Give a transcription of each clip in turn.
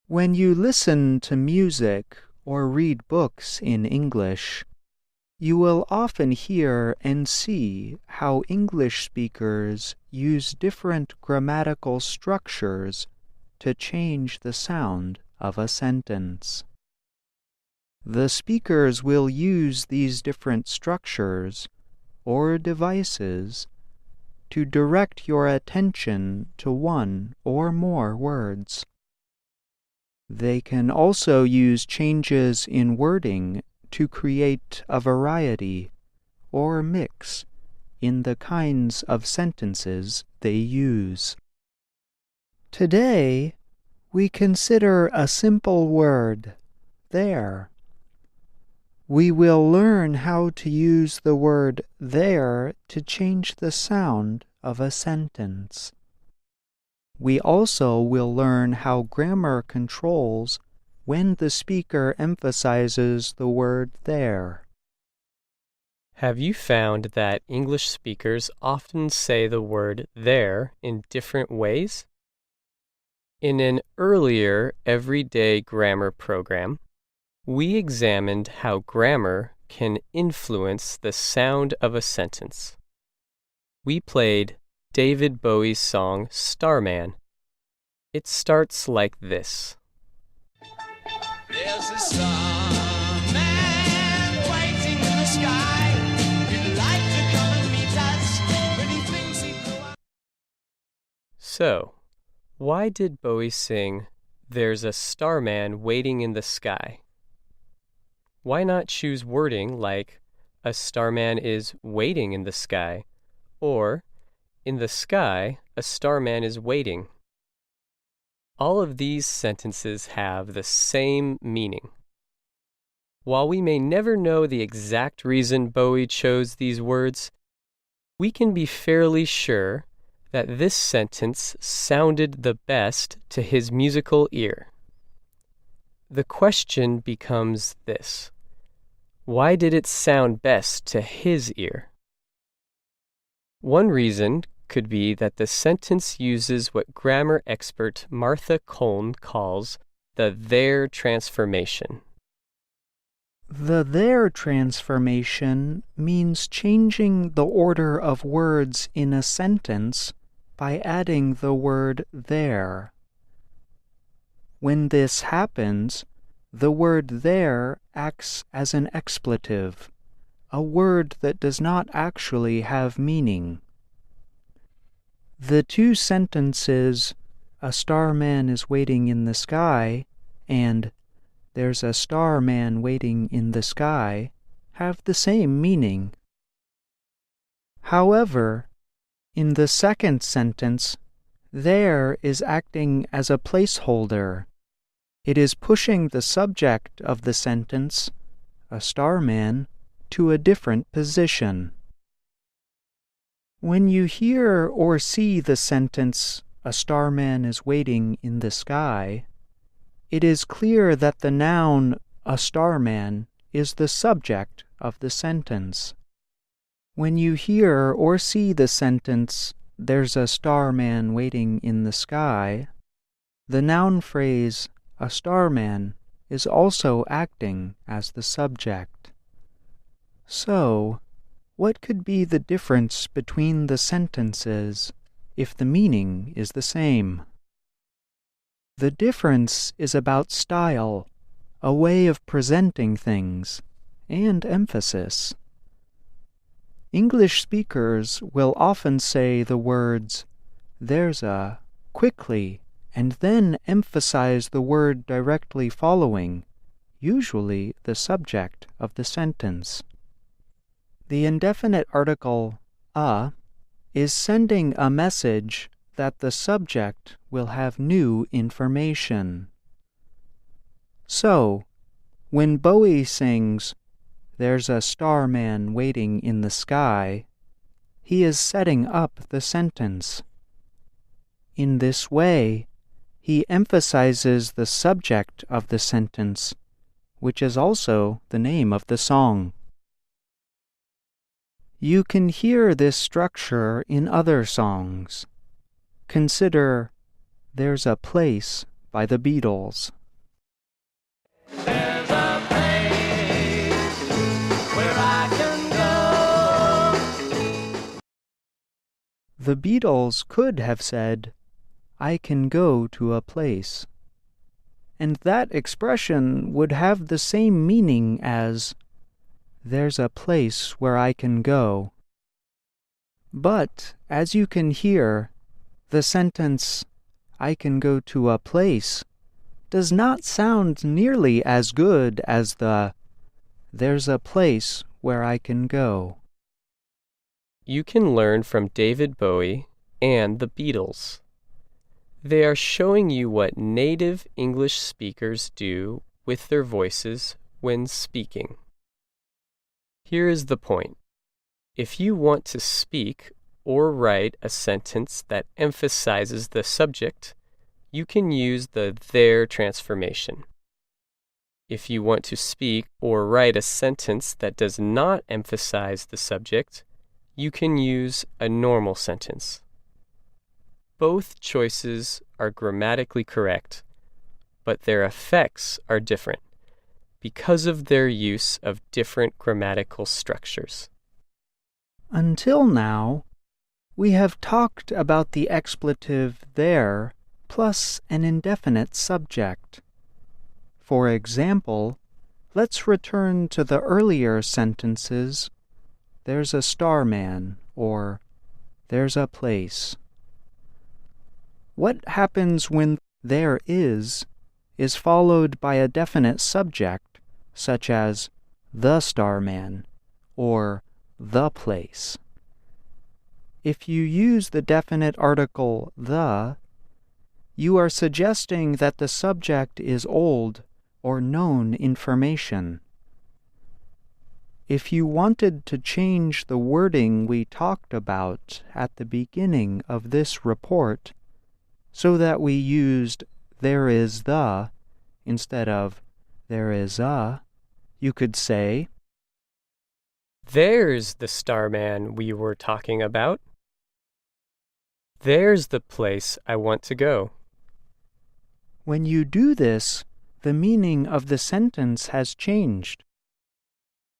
When you listen to music or read books in English, you will often hear and see how English speakers use different grammatical structures to change the sound of a sentence. The speakers will use these different structures or devices to direct your attention to one or more words. They can also use changes in wording to create a variety or mix in the kinds of sentences they use. Today, we consider a simple word, there. We will learn how to use the word there to change the sound of a sentence. We also will learn how grammar controls when the speaker emphasizes the word there. Have you found that English speakers often say the word there in different ways? In an earlier everyday grammar program, we examined how grammar can influence the sound of a sentence. We played David Bowie's song Starman. It starts like this. There's a starman waiting in the sky. He'd like to come and meet us, but he thinks he'd go out. So, why did Bowie sing, "There's a starman waiting in the sky"? Why not choose wording like, "A starman is waiting in the sky," or, "In the sky, a starman is waiting"? All of these sentences have the same meaning. While we may never know the exact reason Bowie chose these words, we can be fairly sure that this sentence sounded the best to his musical ear. The question becomes this: why did it sound best to his ear? One reason could be that the sentence uses what grammar expert Martha Coln calls the there transformation. The there transformation means changing the order of words in a sentence by adding the word there. When this happens, the word there acts as an expletive, a word that does not actually have meaning. The two sentences, "A starman is waiting in the sky," and "There's a starman waiting in the sky," have the same meaning. However, in the second sentence, there is acting as a placeholder. It is pushing the subject of the sentence, a starman, to a different position. When you hear or see the sentence, "A starman is waiting in the sky," it is clear that the noun, a starman, is the subject of the sentence. When you hear or see the sentence, "There's a starman waiting in the sky," the noun phrase, a starman, is also acting as the subject. So, what could be the difference between the sentences if the meaning is the same? The difference is about style, a way of presenting things, and emphasis. English speakers will often say the words, "there's a," quickly, and then emphasize the word directly following, usually the subject of the sentence. The indefinite article a is sending a message that the subject will have new information. So, when Bowie sings, "There's a starman waiting in the sky," he is setting up the sentence. In this way, he emphasizes the subject of the sentence, which is also the name of the song. You can hear this structure in other songs. Consider "There's a Place" by the Beatles. There's a place where I can go. The Beatles could have said, "I can go to a place," and that expression would have the same meaning as, "There's a place where I can go." But, as you can hear, the sentence, "I can go to a place," does not sound nearly as good as the, "There's a place where I can go." You can learn from David Bowie and the Beatles. They are showing you what native English speakers do with their voices when speaking. Here is the point. If you want to speak or write a sentence that emphasizes the subject, you can use the there transformation. If you want to speak or write a sentence that does not emphasize the subject, you can use a normal sentence. Both choices are grammatically correct, but their effects are different because of their use of different grammatical structures. Until now, we have talked about the expletive there plus an indefinite subject. For example, let's return to the earlier sentences, "There's a starman," or "There's a place." What happens when "there is" followed by a definite subject, such as "the starman," or "the place"? If you use the definite article "the," you are suggesting that the subject is old or known information. If you wanted to change the wording we talked about at the beginning of this report, so that we used "there is the" instead of "there is a," you could say, There's the starman we were talking about. There's the place I want to go. When you do this, the meaning of the sentence has changed.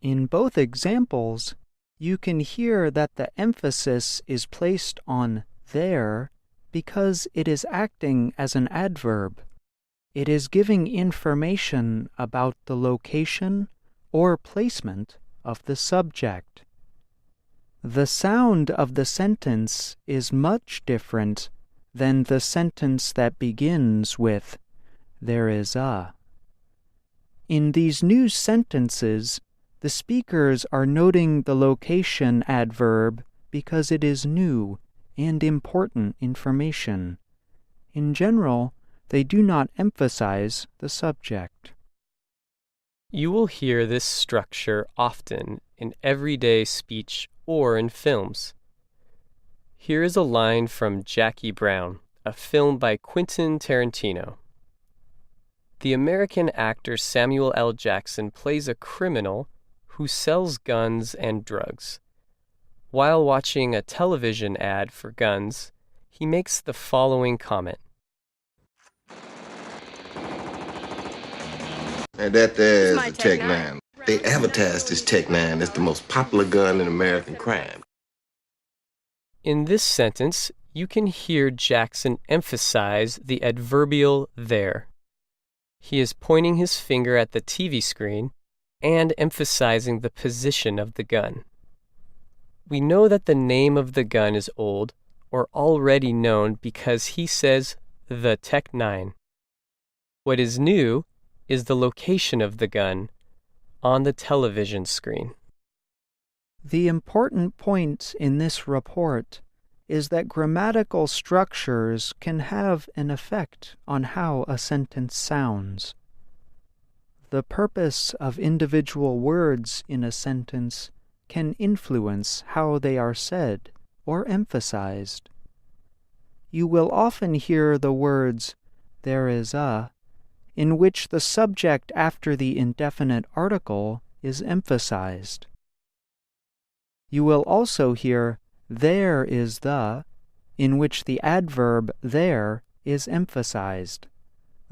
In both examples, you can hear that the emphasis is placed on there because it is acting as an adverb. It is giving information about the location or placement of the subject. The sound of the sentence is much different than the sentence that begins with "there is a." In these new sentences, the speakers are noting the location adverb because it is new and important information. In general, they do not emphasize the subject. You will hear this structure often in everyday speech or in films. Here is a line from Jackie Brown, a film by Quentin Tarantino. The American actor Samuel L. Jackson plays a criminal who sells guns and drugs. While watching a television ad for guns, he makes the following comment. And that there is My a Tech-9. They advertised this Tech-9 as the most popular gun in American crime. In this sentence, you can hear Jackson emphasize the adverbial there. He is pointing his finger at the TV screen and emphasizing the position of the gun. We know that the name of the gun is old or already known because he says the Tech-9. What is new is the location of the gun on the television screen. The important point in this report is that grammatical structures can have an effect on how a sentence sounds. The purpose of individual words in a sentence can influence how they are said or emphasized. You will often hear the words "there is a," in which the subject after the indefinite article is emphasized. You will also hear "there is the," in which the adverb there is emphasized.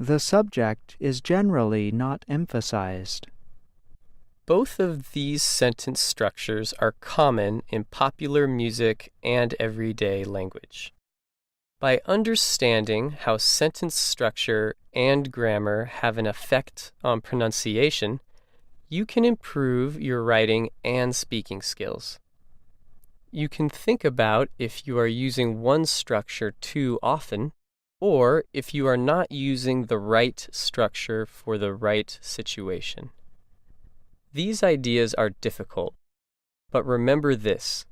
the subject is generally not emphasized. Both of these sentence structures are common in popular music and everyday language. By understanding how sentence structure and grammar have an effect on pronunciation, you can improve your writing and speaking skills. You can think about if you are using one structure too often, or if you are not using the right structure for the right situation. These ideas are difficult, but remember this.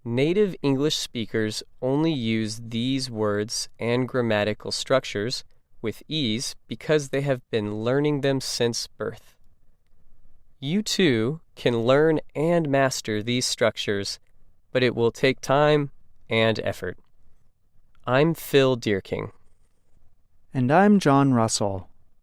Native English speakers only use these words and grammatical structures with ease because they have been learning them since birth. You too can learn and master these structures, but it will take time and effort. I'm Phil Deerking. And I'm John Russell.